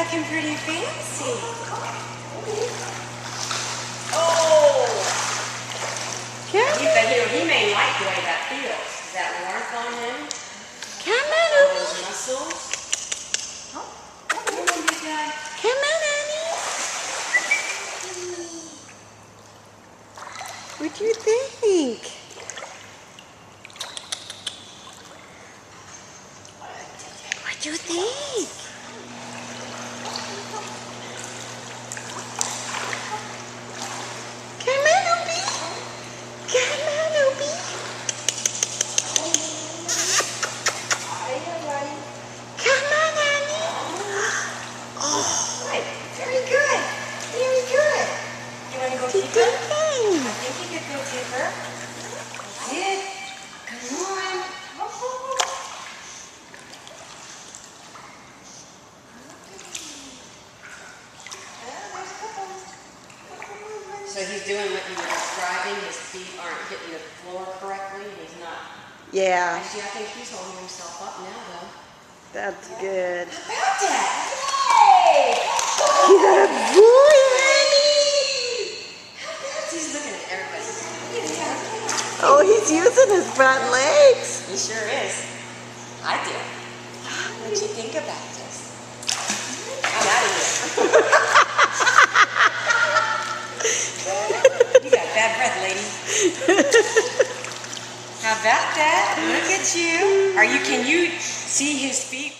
looking pretty fancy. Oh! He may like the way that feels. Is that warmth on him? Come on, All Obi. those muscles? Oh, come on, big guy. Come on, Annie. What do you think? What do you think? Come on, Obi. Come on, Obi. Come on, Annie. Oh, Right. Very good. Very good. You want to go what deeper? do you I think you could go deeper. That's it. Come on. There's a couple movements. So he's doing what you were describing. His feet aren't hitting the floor correctly. He's not. Yeah, Actually, I think he's holding himself up now, though. that's good. How about that? Yay! Good boy, Annie. How about he's looking at everybody? Yeah. Oh, he's using his front legs. He sure is. I do. What do you think about this? I'm out of here. You got bad breath, lady. How about that? Look at you. Can you see his feet?